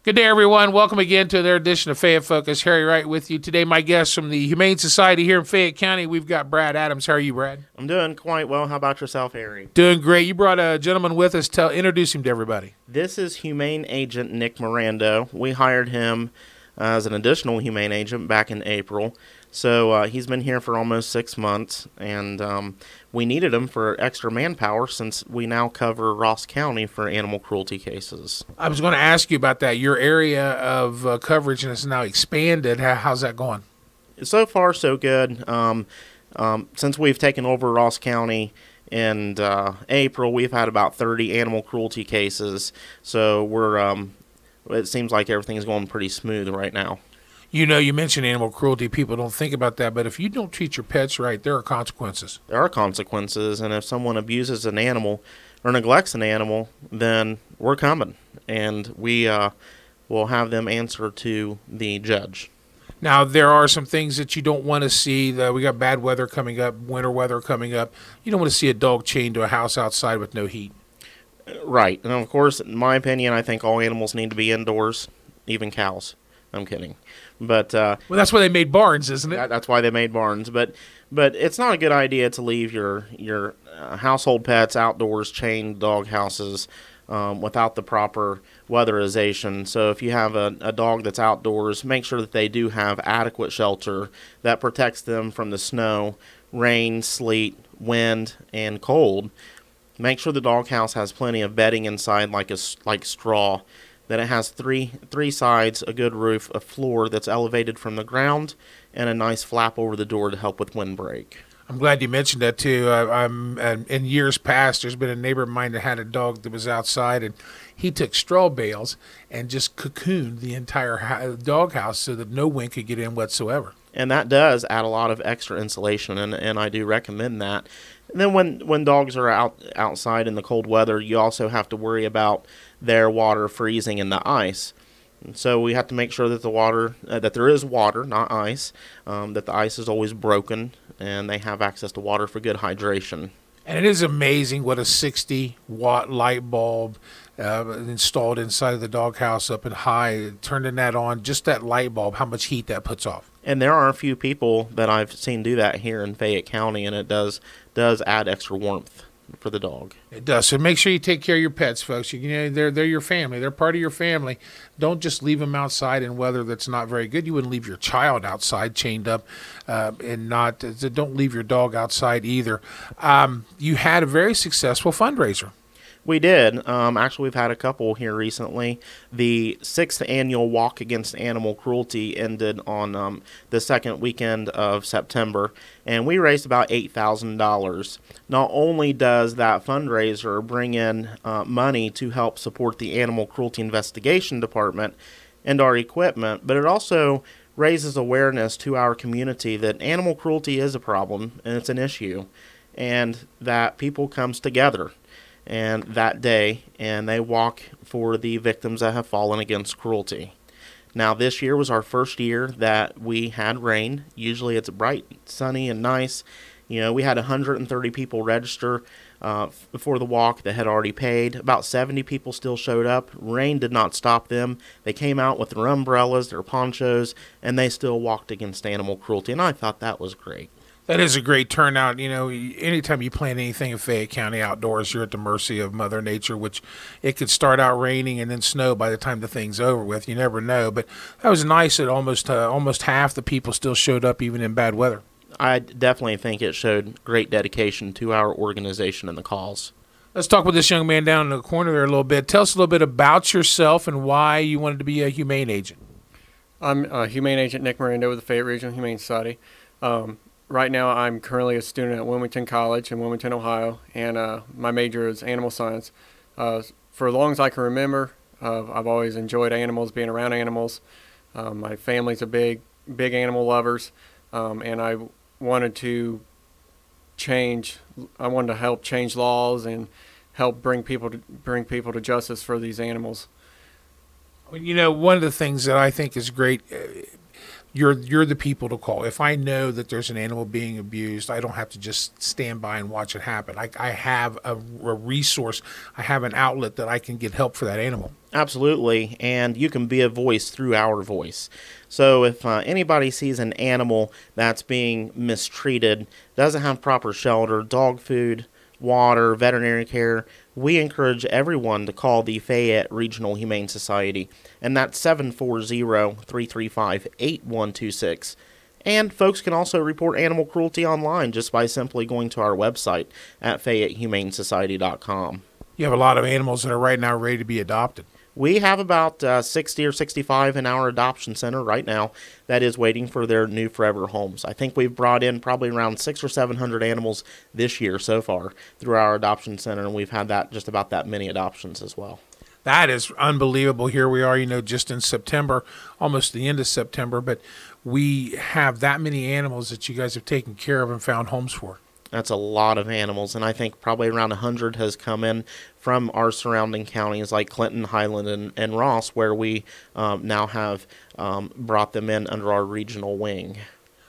Good day, everyone. Welcome again to their edition of Fayette Focus. Harry Wright with you today. My guest from the Humane Society here in Fayette County. We've got Brad Adams. How are you, Brad? I'm doing quite well. How about yourself, Harry? Doing great. You brought a gentleman with us. Introduce him to everybody. This is Humane Agent Nick Miranda. We hired him as an additional Humane Agent back in April. So he's been here for almost 6 months, and we needed him for extra manpower since we now cover Ross County for animal cruelty cases. I was going to ask you about that. Your area of coverage has now expanded. How's that going? So far, so good. Since we've taken over Ross County in April, we've had about 30 animal cruelty cases. So it seems like everything's going pretty smooth right now. You know, you mentioned animal cruelty. People don't think about that, but if you don't treat your pets right, there are consequences. There are consequences, and if someone abuses an animal or neglects an animal, then we're coming, and we will have them answer to the judge. Now, there are some things that you don't want to see. We got bad weather coming up, winter weather coming up. You don't want to see a dog chained to a house outside with no heat. Right, and of course, in my opinion, I think all animals need to be indoors, even cows. I'm kidding, but well, that's why they made barns, isn't it? That's why they made barns. But it's not a good idea to leave your household pets outdoors, chained dog houses, without the proper weatherization. So if you have a dog that's outdoors, make sure that they do have adequate shelter that protects them from the snow, rain, sleet, wind, and cold. Make sure the dog house has plenty of bedding inside, like straw. That it has three sides, a good roof, a floor that's elevated from the ground, and a nice flap over the door to help with windbreak. I'm glad you mentioned that, too. In years past, there's been a neighbor of mine that had a dog that was outside, and he took straw bales and just cocooned the entire dog house so that no wind could get in whatsoever. And that does add a lot of extra insulation, and I do recommend that. And then when dogs are outside in the cold weather, you also have to worry about their water freezing in the ice. And so we have to make sure that the water, that there is water, not ice, that the ice is always broken, and they have access to water for good hydration. And it is amazing what a 60-watt light bulb installed inside of the doghouse up in high, turning that on, just that light bulb, how much heat that puts off. And there are a few people that I've seen do that here in Fayette County, and it does add extra warmth for the dog. It does. So make sure you take care of your pets, folks. They're your family. They're part of your family. Don't just leave them outside in weather that's not very good. You wouldn't leave your child outside chained up, and don't leave your dog outside either. You had a very successful fundraiser. We did. Actually, we've had a couple here recently. The 6th annual Walk Against Animal Cruelty ended on the second weekend of September, and we raised about $8,000. Not only does that fundraiser bring in money to help support the Animal Cruelty Investigation Department and our equipment, but it also raises awareness to our community that animal cruelty is a problem and it's an issue, and that people comes together and that day, and they walk for the victims that have fallen against cruelty. Now, this year was our first year that we had rain. Usually it's bright, sunny, and nice. You know, we had 130 people register for the walk that had already paid. About 70 people still showed up. Rain did not stop them. They came out with their umbrellas, their ponchos, and they still walked against animal cruelty, and I thought that was great. That is a great turnout. You know, anytime you plan anything in Fayette County outdoors, you're at the mercy of Mother Nature, which it could start out raining and then snow by the time the thing's over with. You never know. But that was nice that almost half the people still showed up even in bad weather. I definitely think it showed great dedication to our organization and the cause. Let's talk with this young man down in the corner there a little bit. Tell us a little bit about yourself and why you wanted to be a humane agent. I'm Humane Agent Nick Miranda with the Fayette Regional Humane Society. Right now, I'm currently a student at Wilmington College in Wilmington, Ohio, and my major is animal science. For as long as I can remember, I've always enjoyed animals, being around animals. My family's a big animal lovers, and I wanted to help change laws and help bring people to justice for these animals. You know, one of the things that I think is great, you're the people to call. If I know that there's an animal being abused, I don't have to just stand by and watch it happen. I have a resource. I have an outlet that I can get help for that animal. Absolutely, and you can be a voice through our voice. So if anybody sees an animal that's being mistreated, doesn't have proper shelter, dog food, water, veterinary care, we encourage everyone to call the Fayette Regional Humane Society, and that's 740-335-8126. And folks can also report animal cruelty online just by simply going to our website at FayetteHumaneSociety.com. You have a lot of animals that are right now ready to be adopted. We have about 60 or 65 in our adoption center right now that is waiting for their new forever homes. I think we've brought in probably around 600 or 700 animals this year so far through our adoption center, and we've had that just about that many adoptions as well. That is unbelievable. Here we are, just in September, almost the end of September, but we have that many animals that you guys have taken care of and found homes for. That's a lot of animals, and I think probably around 100 has come in from our surrounding counties like Clinton, Highland, and Ross, where we now have brought them in under our regional wing.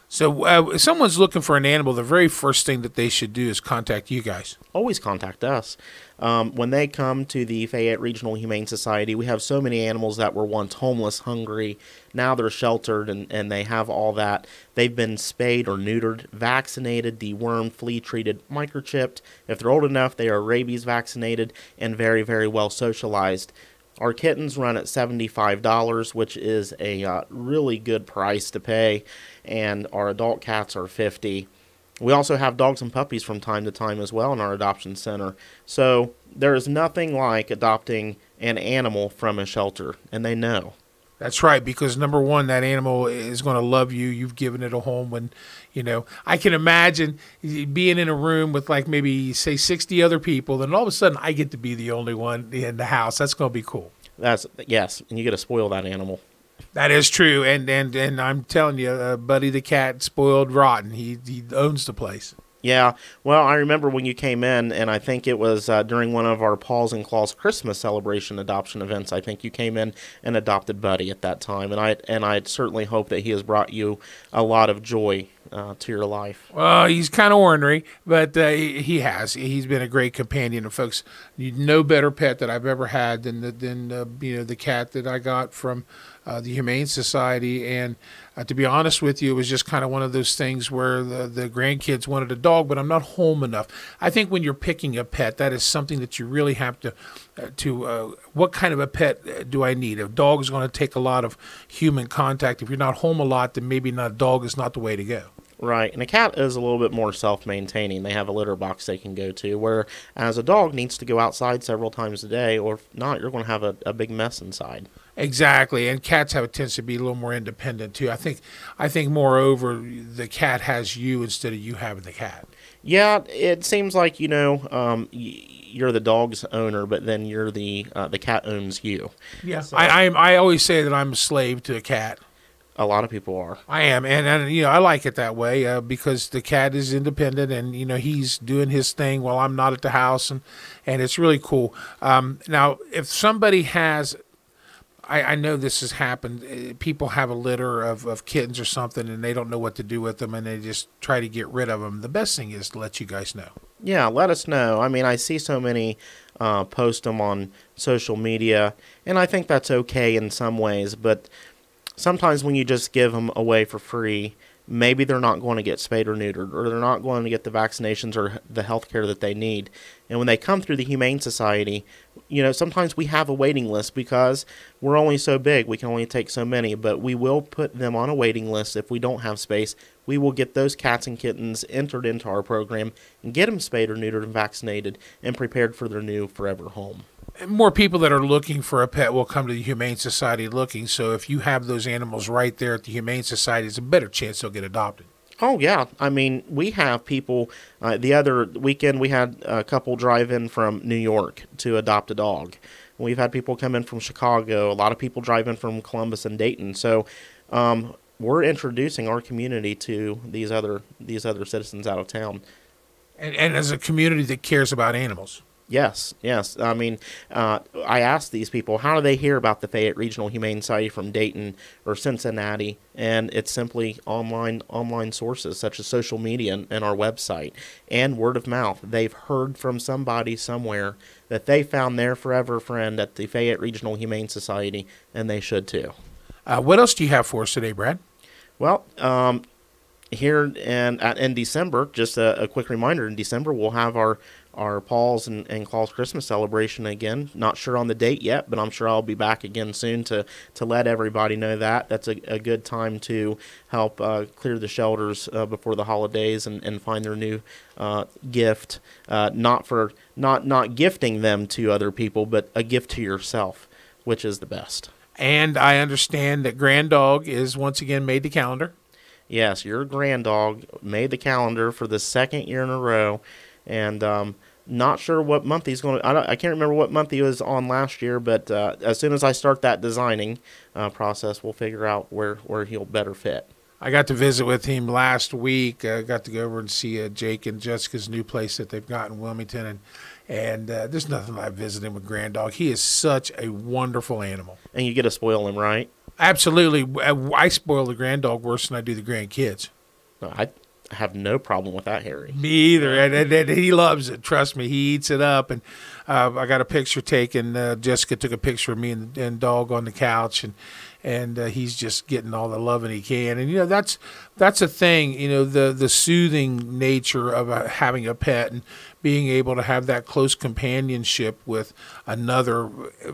So if someone's looking for an animal, the very first thing that they should do is contact you guys. Always contact us. When they come to the Fayette Regional Humane Society, we have so many animals that were once homeless, hungry. Now they're sheltered and they have all that. They've been spayed or neutered, vaccinated, dewormed, flea-treated, microchipped. If they're old enough, they are rabies vaccinated and very, very well socialized. Our kittens run at $75, which is a really good price to pay, and our adult cats are $50. We also have dogs and puppies from time to time as well in our adoption center. So there is nothing like adopting an animal from a shelter, and they know. That's right, because number one, that animal is going to love you. You've given it a home when, I can imagine being in a room with like maybe, say, 60 other people, and all of a sudden I get to be the only one in the house. That's going to be cool. Yes, and you get to spoil that animal. That is true, and I'm telling you, Buddy the cat spoiled rotten. He owns the place. Yeah, well, I remember when you came in, and I think it was during one of our Paws and Claws Christmas celebration adoption events. I think you came in and adopted Buddy at that time, and I certainly hope that he has brought you a lot of joy to your life. Well, he's kind of ornery, but he has. He's been a great companion. And folks, no better pet that I've ever had than the cat that I got from the Humane Society. And to be honest with you, it was just kind of one of those things where the grandkids wanted a dog, but I'm not home enough. I think when you're picking a pet, that is something that you really have to what kind of a pet do I need? A dog is going to take a lot of human contact. If you're not home a lot, then maybe not a dog is not the way to go. Right, and a cat is a little bit more self-maintaining. They have a litter box they can go to, whereas a dog needs to go outside several times a day, or if not, you're going to have a big mess inside. Exactly, and cats have a tendency to be a little more independent too. I think moreover, the cat has you instead of you having the cat. Yeah, it seems like you're the dog's owner, but then you're the cat owns you. Yeah, so, I always say that I'm a slave to a cat. A lot of people are. I am, and I like it that way because the cat is independent, and he's doing his thing while I'm not at the house, and it's really cool. Now, if somebody has, I know this has happened. People have a litter of kittens or something, and they don't know what to do with them, and they just try to get rid of them. The best thing is to let you guys know. Yeah, let us know. I mean, I see so many post them on social media, and I think that's okay in some ways, but sometimes when you just give them away for free, maybe they're not going to get spayed or neutered, or they're not going to get the vaccinations or the health care that they need. And when they come through the Humane Society, sometimes we have a waiting list because we're only so big. We can only take so many, but we will put them on a waiting list if we don't have space. We will get those cats and kittens entered into our program and get them spayed or neutered and vaccinated and prepared for their new forever home. More people that are looking for a pet will come to the Humane Society looking. So if you have those animals right there at the Humane Society, it's a better chance they'll get adopted. Oh, yeah. I mean, we have people. The other weekend, we had a couple drive in from New York to adopt a dog. We've had people come in from Chicago. A lot of people drive in from Columbus and Dayton. So we're introducing our community to these other citizens out of town. And as a community that cares about animals. Yes, yes. I mean, I asked these people, how do they hear about the Fayette Regional Humane Society from Dayton or Cincinnati? And it's simply online sources such as social media and our website and word of mouth. They've heard from somebody somewhere that they found their forever friend at the Fayette Regional Humane Society, and they should too. What else do you have for us today, Brad? Well, here in December, just a quick reminder, in December we'll have our Paul's and Claw's Christmas celebration again. Not sure on the date yet, but I'm sure I'll be back again soon to let everybody know that. That's a good time to help clear the shelters before the holidays and find their new gift. Not gifting them to other people, but a gift to yourself, which is the best. And I understand that Grand Dog is once again made the calendar. Yes, your grand dog made the calendar for the second year in a row, and not sure what month he's going to. I can't remember what month he was on last year, but as soon as I start that designing process, we'll figure out where he'll better fit. I got to visit with him last week. I got to go over and see Jake and Jessica's new place that they've got in Wilmington, and there's nothing like visiting with Grand Dog. He is such a wonderful animal. And you get to spoil him, right? Absolutely. I spoil the Grand Dog worse than I do the grandkids. No, I have no problem with that, Harry. Me either. And he loves it. Trust me. He eats it up. And I got a picture taken. Jessica took a picture of me and Dog on the couch, and he's just getting all the loving he can. And, that's a thing, the soothing nature of having a pet and being able to have that close companionship with another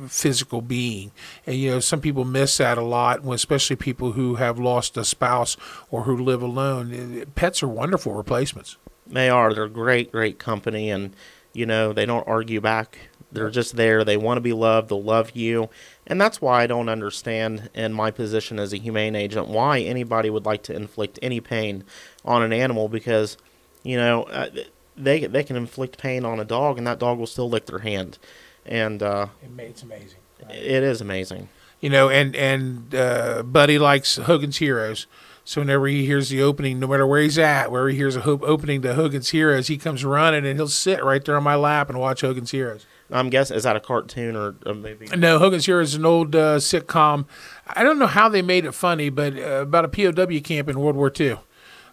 physical being. And, some people miss that a lot, especially people who have lost a spouse or who live alone. Pets are wonderful replacements. They are. They're great company, and, they don't argue back. They're just there. They want to be loved. They'll love you. And that's why I don't understand, in my position as a humane agent, why anybody would like to inflict any pain on an animal, because, they can inflict pain on a dog, and that dog will still lick their hand. And it's amazing. Right? It is amazing. And Buddy likes Hogan's Heroes. So whenever he hears the opening, no matter where he's at, wherever he hears a opening to Hogan's Heroes, he comes running, and he'll sit right there on my lap and watch Hogan's Heroes. I'm guessing, is that a cartoon or maybe? No, Hogan's Heroes is an old sitcom. I don't know how they made it funny, but about a POW camp in World War II.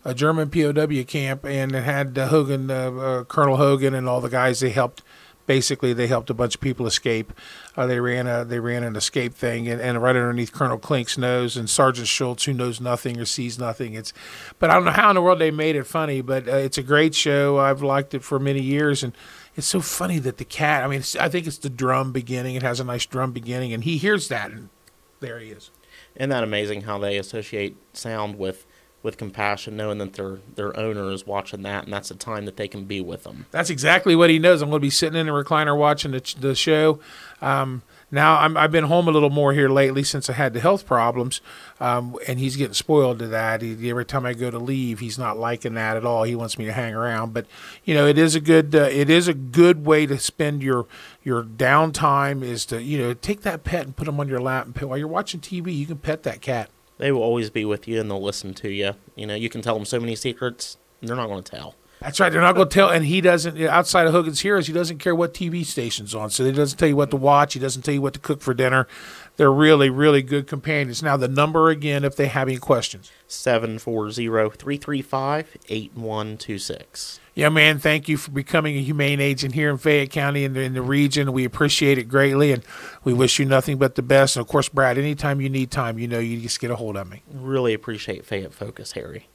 A German POW camp, and it had Hogan, Colonel Hogan, and all the guys. They helped a bunch of people escape. They ran an escape thing, and right underneath Colonel Klink's nose and Sergeant Schultz, who knows nothing or sees nothing. But I don't know how in the world they made it funny. But it's a great show. I've liked it for many years, and it's so funny that the cat. I think it's the drum beginning. It has a nice drum beginning, and he hears that, and there he is. Isn't that amazing how they associate sound with compassion, knowing that their owner is watching that, and that's the time that they can be with them. That's exactly what he knows. I'm going to be sitting in the recliner watching the show. Now I've been home a little more here lately since I had the health problems, and he's getting spoiled to that. Every time I go to leave, he's not liking that at all. He wants me to hang around, but it is a good way to spend your downtime, is to take that pet and put him on your lap, and while you're watching TV, you can pet that cat. They will always be with you, and they'll listen to you. You can tell them so many secrets, and they're not going to tell. That's right. They're not going to tell. And he doesn't, outside of Hogan's Heroes, he doesn't care what TV station's on. So he doesn't tell you what to watch. He doesn't tell you what to cook for dinner. They're really, really good companions. Now, the number again, if they have any questions. 740-335-8126. Yeah, man, thank you for becoming a humane agent here in Fayette County and in the region. We appreciate it greatly, and we wish you nothing but the best. And, of course, Brad, anytime you need time, you just get a hold of me. Really appreciate Fayette Focus, Harry.